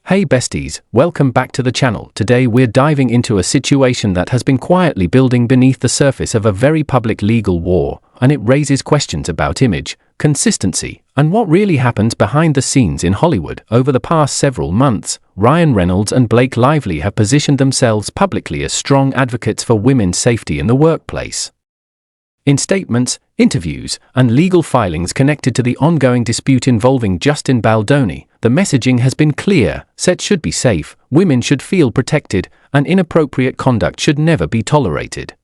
Hey besties, welcome back to the channel. Today we're diving into a situation that has been quietly building beneath the surface of a very public legal war, and it raises questions about image, consistency, and what really happens behind the scenes in Hollywood. Over the past several months, Ryan Reynolds and Blake Lively have positioned themselves publicly as strong advocates for women's safety in the workplace. In statements, interviews, and legal filings connected to the ongoing dispute involving Justin Baldoni, the messaging has been clear: sets should be safe, women should feel protected, and inappropriate conduct should never be tolerated.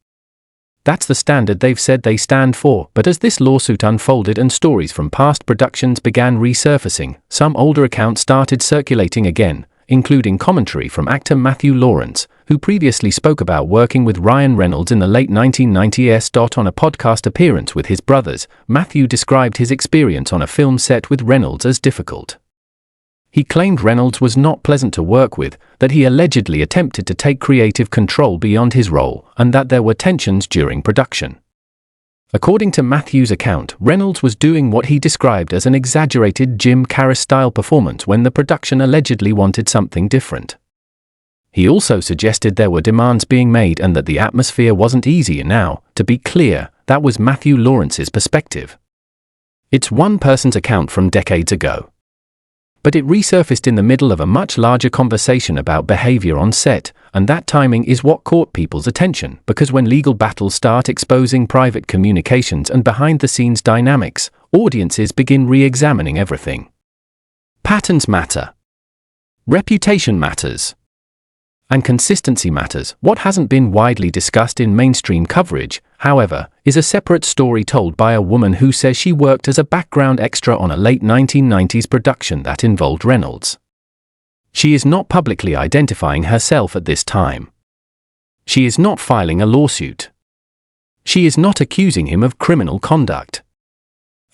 That's the standard they've said they stand for. But as this lawsuit unfolded and stories from past productions began resurfacing, some older accounts started circulating again, including commentary from actor Matthew Lawrence, who previously spoke about working with Ryan Reynolds in the late 1990s. On a podcast appearance with his brothers, Matthew described his experience on a film set with Reynolds as difficult. He claimed Reynolds was not pleasant to work with, that he allegedly attempted to take creative control beyond his role, and that there were tensions during production. According to Matthew's account, Reynolds was doing what he described as an exaggerated Jim Carrey-style performance when the production allegedly wanted something different. He also suggested there were demands being made and that the atmosphere wasn't easy. Now, to be clear, that was Matthew Lawrence's perspective. It's one person's account from decades ago. But it resurfaced in the middle of a much larger conversation about behavior on set, and that timing is what caught people's attention, because when legal battles start exposing private communications and behind-the-scenes dynamics, audiences begin re-examining everything. Patterns matter. Reputation matters. And consistency matters. What hasn't been widely discussed in mainstream coverage, however, is a separate story told by a woman who says she worked as a background extra on a late 1990s production that involved Reynolds. She is not publicly identifying herself at this time. She is not filing a lawsuit. She is not accusing him of criminal conduct.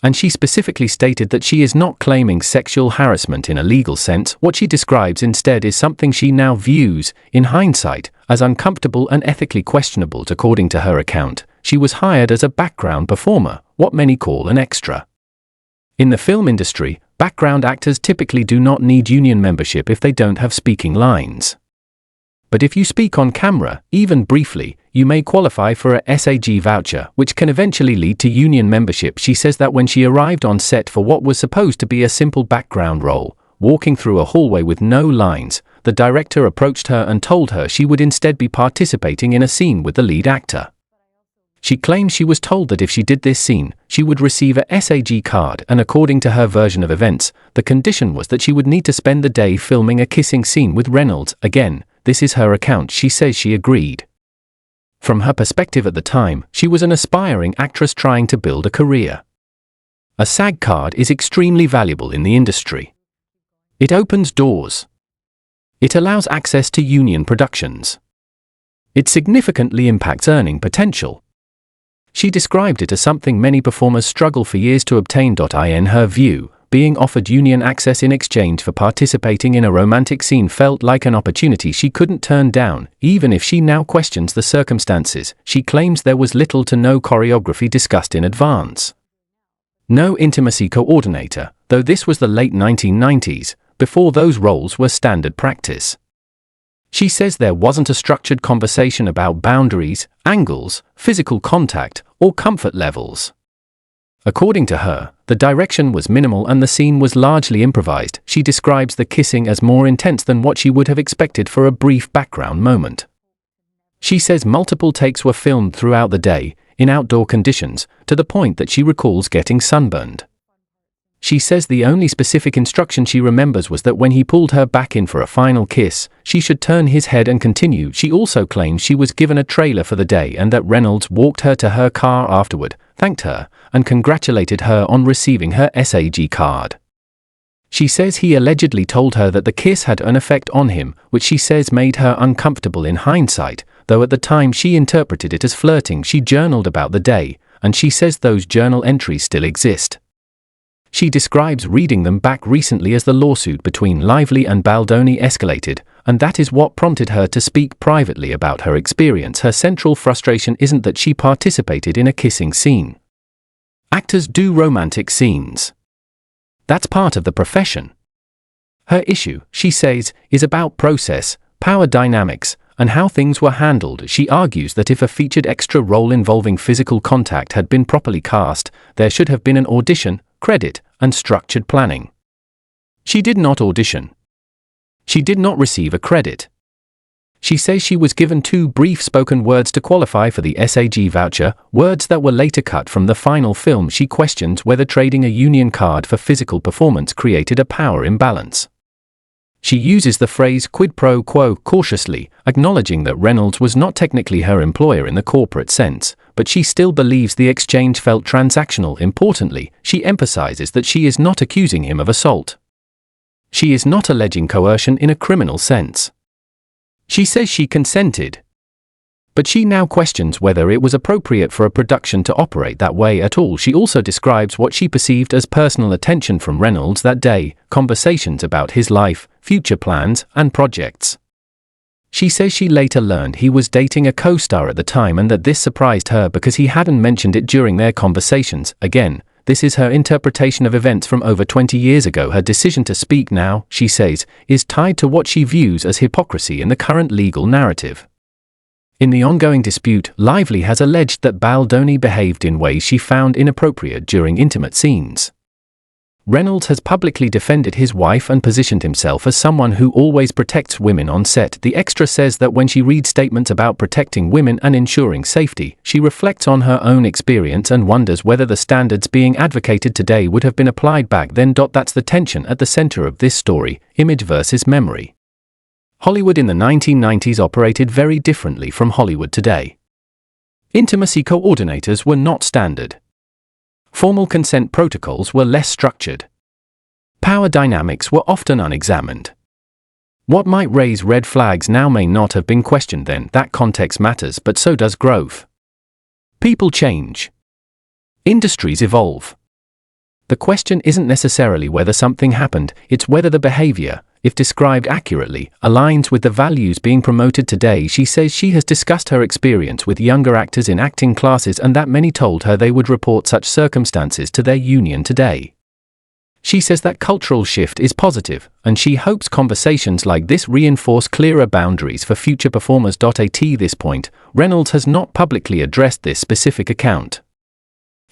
And she specifically stated that she is not claiming sexual harassment in a legal sense. What she describes instead is something she now views, in hindsight, as uncomfortable and ethically questionable. According to her account, she was hired as a background performer, what many call an extra. In the film industry, background actors typically do not need union membership if they don't have speaking lines. But if you speak on camera, even briefly, you may qualify for a SAG voucher, which can eventually lead to union membership. She says that when she arrived on set for what was supposed to be a simple background role, walking through a hallway with no lines, the director approached her and told her she would instead be participating in a scene with the lead actor. She claims she was told that if she did this scene, she would receive a SAG card, and according to her version of events, the condition was that she would need to spend the day filming a kissing scene with Reynolds. Again, this is her account. She says she agreed. From her perspective at the time, she was an aspiring actress trying to build a career. A SAG card is extremely valuable in the industry. It opens doors. It allows access to union productions. It significantly impacts earning potential. She described it as something many performers struggle for years to obtain. In her view, being offered union access in exchange for participating in a romantic scene felt like an opportunity she couldn't turn down. Even if she now questions the circumstances, she claims there was little to no choreography discussed in advance. No intimacy coordinator, though this was the late 1990s, before those roles were standard practice. She says there wasn't a structured conversation about boundaries, angles, physical contact, or comfort levels. According to her, the direction was minimal and the scene was largely improvised. She describes the kissing as more intense than what she would have expected for a brief background moment. She says multiple takes were filmed throughout the day, in outdoor conditions, to the point that she recalls getting sunburned. She says the only specific instruction she remembers was that when he pulled her back in for a final kiss, she should turn his head and continue. She also claims she was given a trailer for the day and that Reynolds walked her to her car afterward, thanked her, and congratulated her on receiving her SAG card. She says he allegedly told her that the kiss had an effect on him, which she says made her uncomfortable in hindsight, though at the time she interpreted it as flirting. She journaled about the day, and she says those journal entries still exist. She describes reading them back recently as the lawsuit between Lively and Baldoni escalated, and that is what prompted her to speak privately about her experience. Her central frustration isn't that she participated in a kissing scene. Actors do romantic scenes. That's part of the profession. Her issue, she says, is about process, power dynamics, and how things were handled. She argues that if a featured extra role involving physical contact had been properly cast, there should have been an audition, credit, and structured planning. She did not audition. She did not receive a credit. She says she was given 2 brief spoken words to qualify for the SAG voucher, words that were later cut from the final film. She questions whether trading a union card for physical performance created a power imbalance. She uses the phrase quid pro quo cautiously, acknowledging that Reynolds was not technically her employer in the corporate sense, but she still believes the exchange felt transactional. Importantly, she emphasizes that she is not accusing him of assault. She is not alleging coercion in a criminal sense. She says she consented. But she now questions whether it was appropriate for a production to operate that way at all. She also describes what she perceived as personal attention from Reynolds that day, conversations about his life, future plans, and projects. She says she later learned he was dating a co-star at the time and that this surprised her because he hadn't mentioned it during their conversations. Again, this is her interpretation of events from over 20 years ago. Her decision to speak now, she says, is tied to what she views as hypocrisy in the current legal narrative. In the ongoing dispute, Lively has alleged that Baldoni behaved in ways she found inappropriate during intimate scenes. Reynolds has publicly defended his wife and positioned himself as someone who always protects women on set. The extra says that when she reads statements about protecting women and ensuring safety, she reflects on her own experience and wonders whether the standards being advocated today would have been applied back then. That's the tension at the center of this story, image versus memory. Hollywood in the 1990s operated very differently from Hollywood today. Intimacy coordinators were not standard. Formal consent protocols were less structured. Power dynamics were often unexamined. What might raise red flags now may not have been questioned then. That context matters, but so does growth. People change. Industries evolve. The question isn't necessarily whether something happened, it's whether the behavior, if described accurately, aligns with the values being promoted today. She says she has discussed her experience with younger actors in acting classes and that many told her they would report such circumstances to their union today. She says that cultural shift is positive, and she hopes conversations like this reinforce clearer boundaries for future performers. At this point, Reynolds has not publicly addressed this specific account.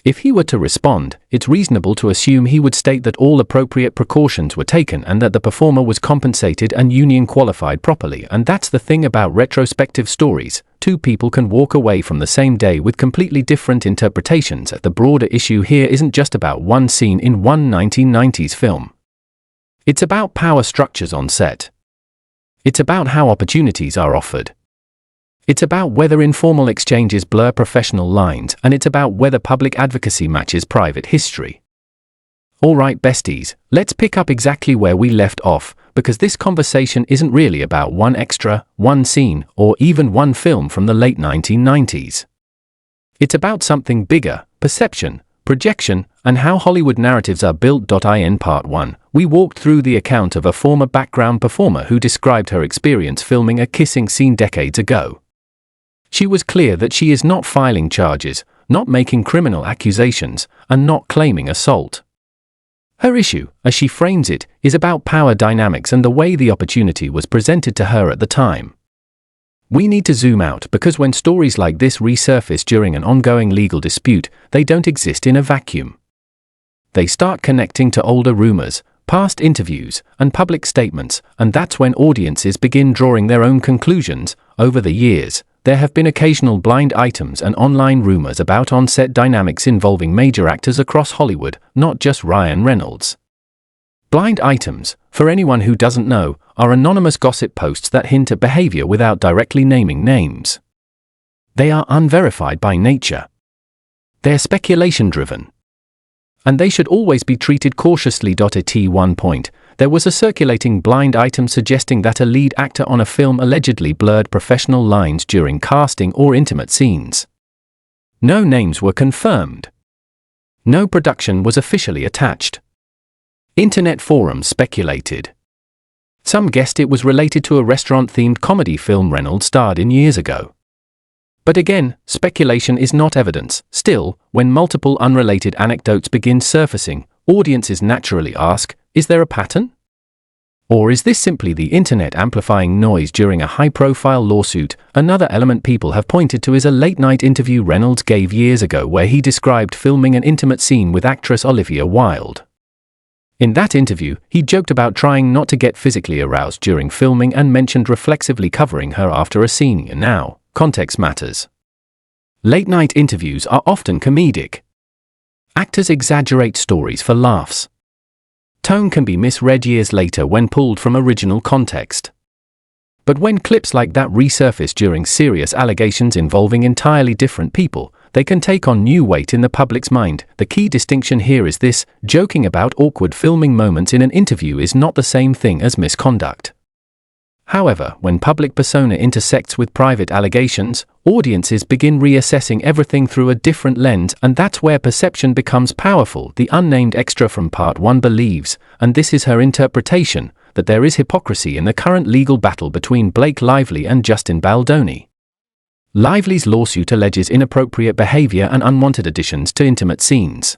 If he were to respond, it's reasonable to assume he would state that all appropriate precautions were taken and that the performer was compensated and union qualified properly. And that's the thing about retrospective stories, 2 people can walk away from the same day with completely different interpretations. The broader issue here isn't just about one scene in one 1990s film. It's about power structures on set. It's about how opportunities are offered. It's about whether informal exchanges blur professional lines, and it's about whether public advocacy matches private history. Alright besties, let's pick up exactly where we left off, because this conversation isn't really about one extra, one scene, or even one film from the late 1990s. It's about something bigger: perception, projection, and how Hollywood narratives are built. In Part 1, we walked through the account of a former background performer who described her experience filming a kissing scene decades ago. She was clear that she is not filing charges, not making criminal accusations, and not claiming assault. Her issue, as she frames it, is about power dynamics and the way the opportunity was presented to her at the time. We need to zoom out because when stories like this resurface during an ongoing legal dispute, they don't exist in a vacuum. They start connecting to older rumors, past interviews, and public statements, and that's when audiences begin drawing their own conclusions. Over the years, there have been occasional blind items and online rumors about on-set dynamics involving major actors across Hollywood, not just Ryan Reynolds. Blind items, for anyone who doesn't know, are anonymous gossip posts that hint at behavior without directly naming names. They are unverified by nature. They're speculation-driven. And they should always be treated cautiously. At one point, there was a circulating blind item suggesting that a lead actor on a film allegedly blurred professional lines during casting or intimate scenes. No names were confirmed. No production was officially attached. Internet forums speculated. Some guessed it was related to a restaurant-themed comedy film Reynolds starred in years ago. But again, speculation is not evidence. Still, when multiple unrelated anecdotes begin surfacing, audiences naturally ask, is there a pattern? Or is this simply the internet amplifying noise during a high-profile lawsuit? Another element people have pointed to is a late-night interview Reynolds gave years ago where he described filming an intimate scene with actress Olivia Wilde. In that interview, he joked about trying not to get physically aroused during filming and mentioned reflexively covering her after a scene. And now, context matters. Late-night interviews are often comedic. Actors exaggerate stories for laughs. Tone can be misread years later when pulled from original context. But when clips like that resurface during serious allegations involving entirely different people, they can take on new weight in the public's mind. The key distinction here is this: joking about awkward filming moments in an interview is not the same thing as misconduct. However, when public persona intersects with private allegations, audiences begin reassessing everything through a different lens, and that's where perception becomes powerful. The unnamed extra from Part 1 believes, and this is her interpretation, that there is hypocrisy in the current legal battle between Blake Lively and Justin Baldoni. Lively's lawsuit alleges inappropriate behavior and unwanted additions to intimate scenes.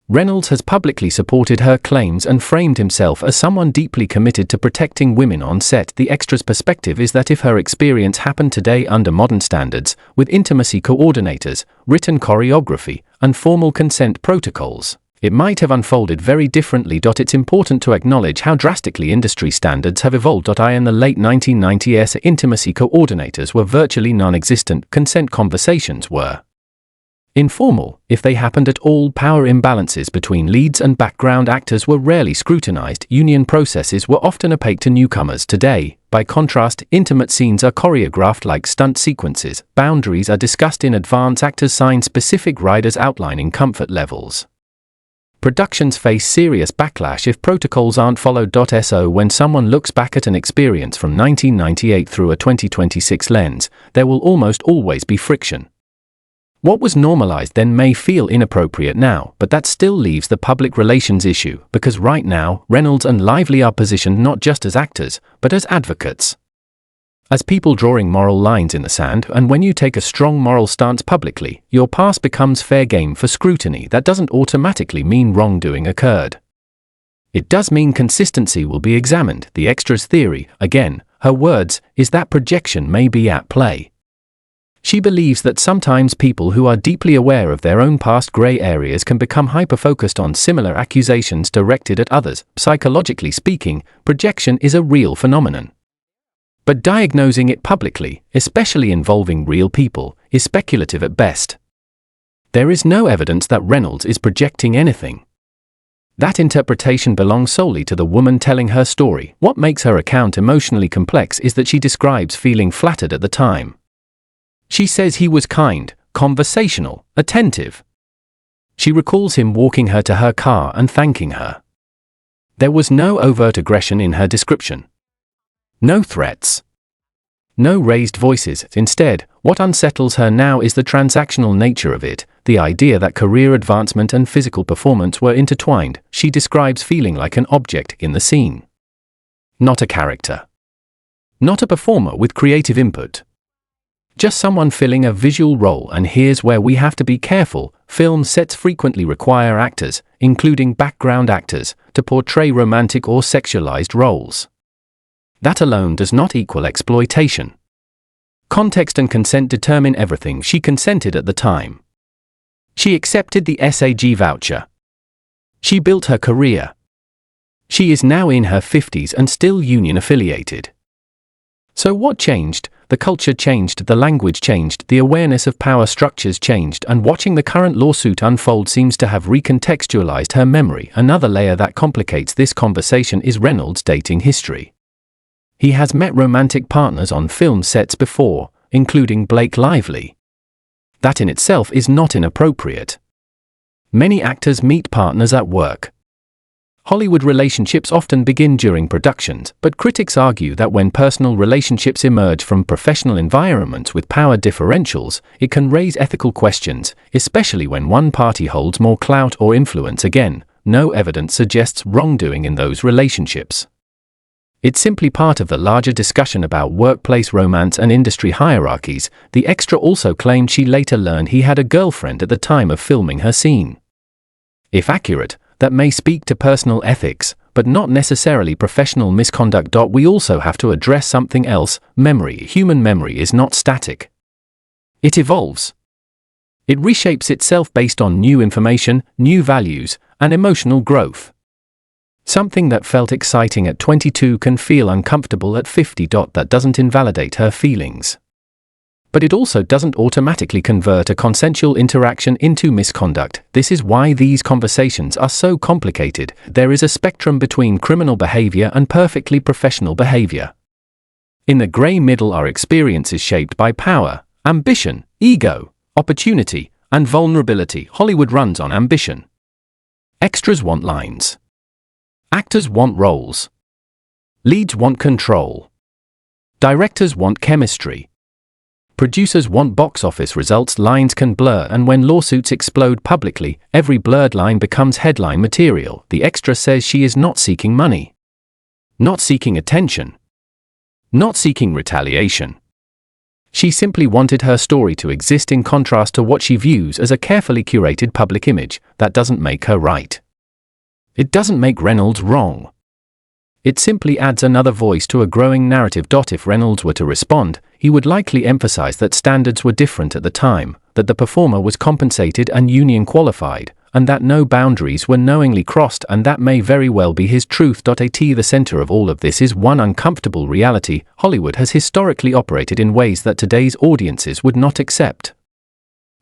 Reynolds has publicly supported her claims and framed himself as someone deeply committed to protecting women on set. The extra's perspective is that if her experience happened today under modern standards, with intimacy coordinators, written choreography, and formal consent protocols, it might have unfolded very differently. It's important to acknowledge how drastically industry standards have evolved. In the late 1990s, intimacy coordinators were virtually non-existent. Consent conversations were informal, if they happened at all. Power imbalances between leads and background actors were rarely scrutinized. Union processes were often opaque to newcomers. Today, by contrast, intimate scenes are choreographed like stunt sequences. Boundaries are discussed in advance. Actors sign specific riders outlining comfort levels. Productions face serious backlash if protocols aren't followed. So when someone looks back at an experience from 1998 through a 2026 lens, there will almost always be friction. What was normalized then may feel inappropriate now, but that still leaves the public relations issue, because right now, Reynolds and Lively are positioned not just as actors, but as advocates. As people drawing moral lines in the sand, and when you take a strong moral stance publicly, your past becomes fair game for scrutiny. That doesn't automatically mean wrongdoing occurred. It does mean consistency will be examined. The extra's theory, again, her words, is that projection may be at play. She believes that sometimes people who are deeply aware of their own past gray areas can become hyper-focused on similar accusations directed at others. Psychologically speaking, projection is a real phenomenon. But diagnosing it publicly, especially involving real people, is speculative at best. There is no evidence that Reynolds is projecting anything. That interpretation belongs solely to the woman telling her story. What makes her account emotionally complex is that she describes feeling flattered at the time. She says he was kind, conversational, attentive. She recalls him walking her to her car and thanking her. There was no overt aggression in her description. No threats. No raised voices. Instead, what unsettles her now is the transactional nature of it, the idea that career advancement and physical performance were intertwined. She describes feeling like an object in the scene. Not a character. Not a performer with creative input. Just someone filling a visual role. And here's where we have to be careful. Film sets frequently require actors, including background actors, to portray romantic or sexualized roles. That alone does not equal exploitation. Context and consent determine everything. She consented at the time. She accepted the SAG voucher. She built her career. She is now in her 50s and still union affiliated. So what changed? The culture changed, the language changed, the awareness of power structures changed, and watching the current lawsuit unfold seems to have recontextualized her memory. Another layer that complicates this conversation is Reynolds' dating history. He has met romantic partners on film sets before, including Blake Lively. That in itself is not inappropriate. Many actors meet partners at work. Hollywood relationships often begin during productions, but critics argue that when personal relationships emerge from professional environments with power differentials, it can raise ethical questions, especially when one party holds more clout or influence. Again, no evidence suggests wrongdoing in those relationships. It's simply part of the larger discussion about workplace romance and industry hierarchies. The extra also claimed she later learned he had a girlfriend at the time of filming her scene. If accurate, that may speak to personal ethics, but not necessarily professional misconduct. We also have to address something else: memory. Human memory is not static. It evolves. It reshapes itself based on new information, new values, and emotional growth. Something that felt exciting at 22 can feel uncomfortable at 50. That doesn't invalidate her feelings. But it also doesn't automatically convert a consensual interaction into misconduct. This is why these conversations are so complicated. There is a spectrum between criminal behavior and perfectly professional behavior. In the gray middle are experiences shaped by power, ambition, ego, opportunity, and vulnerability. Hollywood runs on ambition. Extras want lines. Actors want roles. Leads want control. Directors want chemistry. Producers want box office results. Lines can blur, and when lawsuits explode publicly, every blurred line becomes headline material. The extra says she is not seeking money, not seeking attention, not seeking retaliation. She simply wanted her story to exist in contrast to what she views as a carefully curated public image. That doesn't make her right. It doesn't make Reynolds wrong. It simply adds another voice to a growing narrative. If Reynolds were to respond, he would likely emphasize that standards were different at the time, that the performer was compensated and union qualified, and that no boundaries were knowingly crossed, and that may very well be his truth. At the center of all of this is one uncomfortable reality: Hollywood has historically operated in ways that today's audiences would not accept.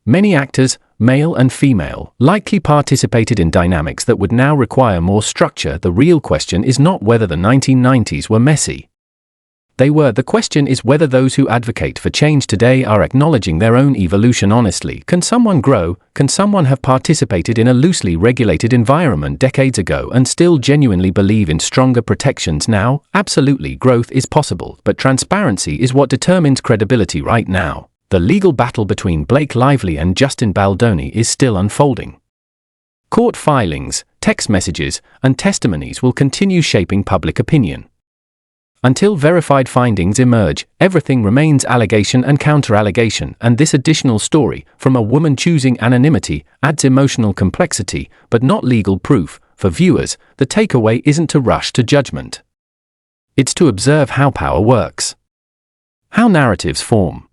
Many actors, male and female, likely participated in dynamics that would now require more structure. The real question is not whether the 1990s were messy. They were. The question is whether those who advocate for change today are acknowledging their own evolution honestly. Can someone grow? Can someone have participated in a loosely regulated environment decades ago and still genuinely believe in stronger protections now? Absolutely, growth is possible, but transparency is what determines credibility right now. The legal battle between Blake Lively and Justin Baldoni is still unfolding. Court filings, text messages, and testimonies will continue shaping public opinion. Until verified findings emerge, everything remains allegation and counter-allegation, and this additional story, from a woman choosing anonymity, adds emotional complexity, but not legal proof. For viewers, the takeaway isn't to rush to judgment. It's to observe how power works, how narratives form,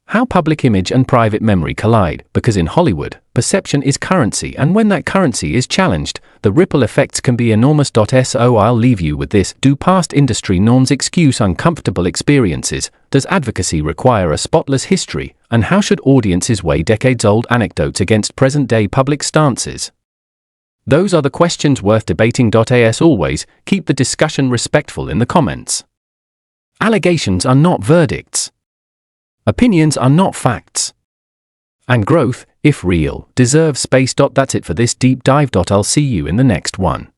how public image and private memory collide, because in Hollywood, perception is currency, and when that currency is challenged, the ripple effects can be enormous. So I'll leave you with this: do past industry norms excuse uncomfortable experiences? Does advocacy require a spotless history? And how should audiences weigh decades-old anecdotes against present-day public stances? Those are the questions worth debating. As always, keep the discussion respectful in the comments. Allegations are not verdicts. Opinions are not facts. And growth, if real, deserves space. That's it for this deep dive. I'll see you in the next one.